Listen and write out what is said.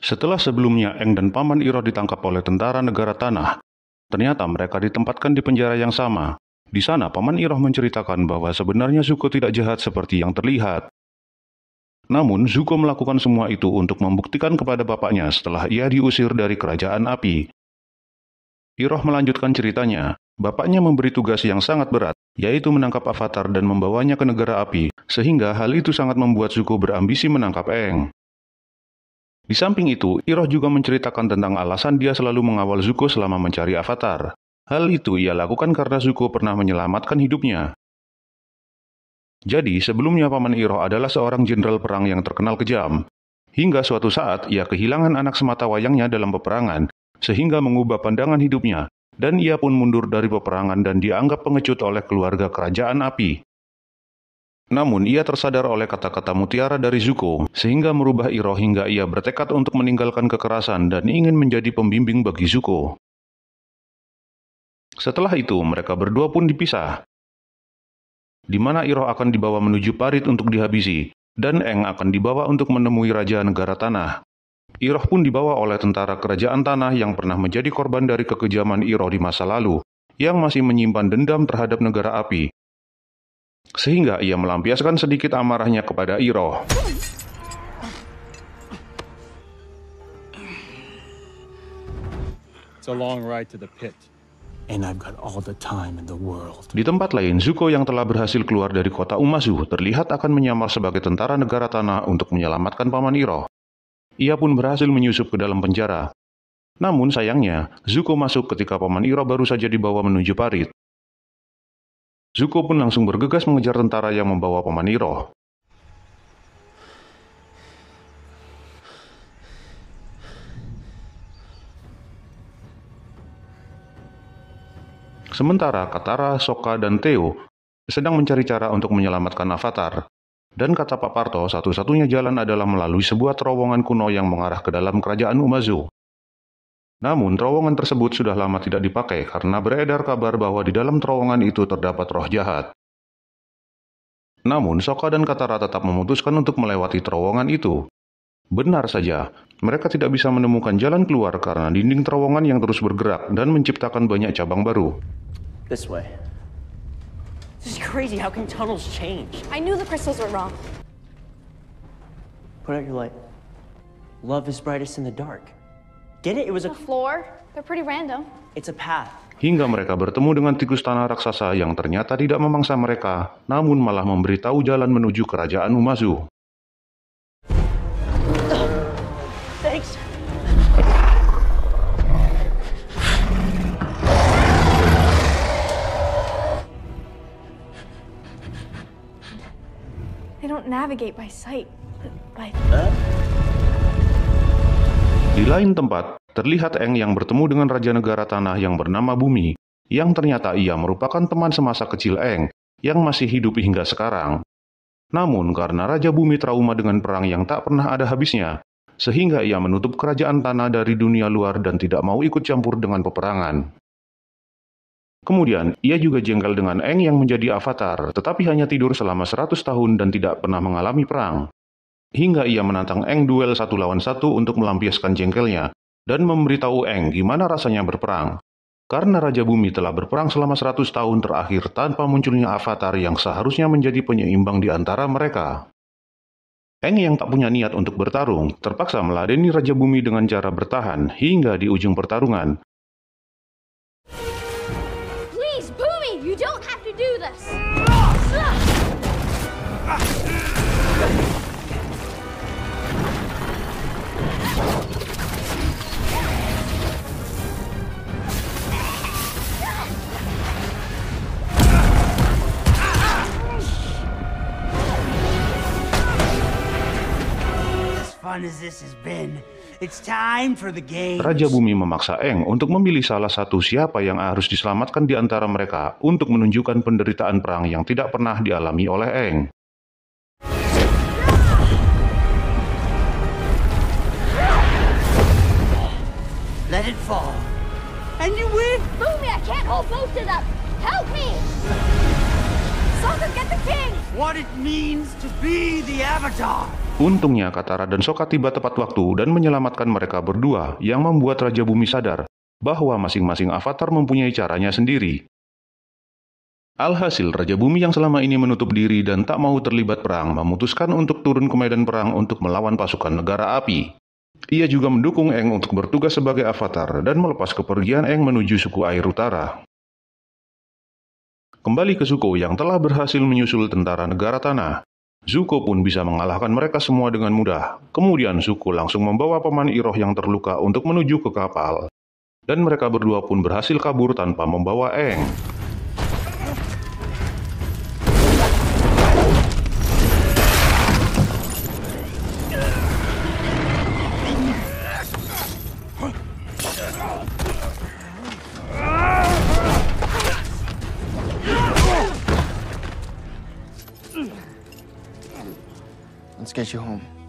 Setelah sebelumnya Eng dan Paman Iroh ditangkap oleh tentara negara tanah, ternyata mereka ditempatkan di penjara yang sama. Di sana Paman Iroh menceritakan bahwa sebenarnya Zuko tidak jahat seperti yang terlihat. Namun Zuko melakukan semua itu untuk membuktikan kepada bapaknya setelah ia diusir dari kerajaan api. Iroh melanjutkan ceritanya. Bapaknya memberi tugas yang sangat berat, yaitu menangkap Avatar dan membawanya ke negara api, sehingga hal itu sangat membuat Zuko berambisi menangkap Aang. Di samping itu, Iroh juga menceritakan tentang alasan dia selalu mengawal Zuko selama mencari Avatar. Hal itu ia lakukan karena Zuko pernah menyelamatkan hidupnya. Jadi, sebelumnya Paman Iroh adalah seorang jenderal perang yang terkenal kejam. Hingga suatu saat, ia kehilangan anak semata wayangnya dalam peperangan, sehingga mengubah pandangan hidupnya, dan ia pun mundur dari peperangan dan dianggap pengecut oleh keluarga kerajaan api. Namun ia tersadar oleh kata-kata mutiara dari Zuko, sehingga merubah Iroh hingga ia bertekad untuk meninggalkan kekerasan dan ingin menjadi pembimbing bagi Zuko. Setelah itu, mereka berdua pun dipisah, di mana Iroh akan dibawa menuju Parit untuk dihabisi, dan Aang akan dibawa untuk menemui Raja Negara Tanah. Iroh pun dibawa oleh tentara kerajaan tanah yang pernah menjadi korban dari kekejaman Iroh di masa lalu, yang masih menyimpan dendam terhadap negara api. Sehingga ia melampiaskan sedikit amarahnya kepada Iroh. It's a long ride to the pit, and I've got all the time in the world. Di tempat lain, Zuko yang telah berhasil keluar dari kota Umazu terlihat akan menyamar sebagai tentara negara tanah untuk menyelamatkan Paman Iroh. Ia pun berhasil menyusup ke dalam penjara. Namun sayangnya, Zuko masuk ketika Paman Iroh baru saja dibawa menuju Parit. Zuko pun langsung bergegas mengejar tentara yang membawa Paman Iroh. Sementara Katara, Sokka, dan Teo sedang mencari cara untuk menyelamatkan Avatar. Dan kata Pak Parto, satu-satunya jalan adalah melalui sebuah terowongan kuno yang mengarah ke dalam kerajaan Umazu. Namun, terowongan tersebut sudah lama tidak dipakai karena beredar kabar bahwa di dalam terowongan itu terdapat roh jahat. Namun, Sokka dan Katara tetap memutuskan untuk melewati terowongan itu. Benar saja, mereka tidak bisa menemukan jalan keluar karena dinding terowongan yang terus bergerak dan menciptakan banyak cabang baru. This way. This is crazy. How can tunnels change? I knew the crystals were wrong. Put out your light. Love is brightest in the dark. Get it? It was The floor, they're pretty random. It's a path. Hingga mereka bertemu dengan tikus tanah raksasa yang ternyata tidak memangsa mereka, namun malah memberitahu jalan menuju kerajaan Umazu. Thanks. They don't navigate by sight, but by... Di lain tempat, terlihat Aang yang bertemu dengan Raja Negara Tanah yang bernama Bumi, yang ternyata ia merupakan teman semasa kecil Aang, yang masih hidup hingga sekarang. Namun karena Raja Bumi trauma dengan perang yang tak pernah ada habisnya, sehingga ia menutup kerajaan tanah dari dunia luar dan tidak mau ikut campur dengan peperangan. Kemudian, ia juga jengkel dengan Aang yang menjadi Avatar, tetapi hanya tidur selama 100 tahun dan tidak pernah mengalami perang. Hingga ia menantang Aang duel 1 lawan 1 untuk melampiaskan jengkelnya, dan memberitahu Aang gimana rasanya berperang. Karena Raja Bumi telah berperang selama 100 tahun terakhir tanpa munculnya Avatar yang seharusnya menjadi penyeimbang di antara mereka. Aang yang tak punya niat untuk bertarung, terpaksa meladeni Raja Bumi dengan cara bertahan hingga di ujung pertarungan. Please, Boomy, you don't have to do this! Fun as this has been, it's time for the game. Raja Bumi memaksa Aang untuk memilih salah satu siapa yang harus diselamatkan di antara mereka untuk menunjukkan penderitaan perang yang tidak pernah dialami oleh Aang. Let it fall, and you win. Boomy, I can't hold both of them! Help me! Sokka, get the king! What it means to be the Avatar. Untungnya Katara dan Sokka tiba tepat waktu dan menyelamatkan mereka berdua yang membuat Raja Bumi sadar bahwa masing-masing avatar mempunyai caranya sendiri. Alhasil, Raja Bumi yang selama ini menutup diri dan tak mau terlibat perang memutuskan untuk turun ke medan perang untuk melawan pasukan negara api. Ia juga mendukung Aang untuk bertugas sebagai avatar dan melepas kepergian Aang menuju suku air utara. Kembali ke Zuko yang telah berhasil menyusul tentara negara tanah. Zuko pun bisa mengalahkan mereka semua dengan mudah. Kemudian Zuko langsung membawa paman Iroh yang terluka untuk menuju ke kapal. Dan mereka berdua pun berhasil kabur tanpa membawa Aang. Let's get you home.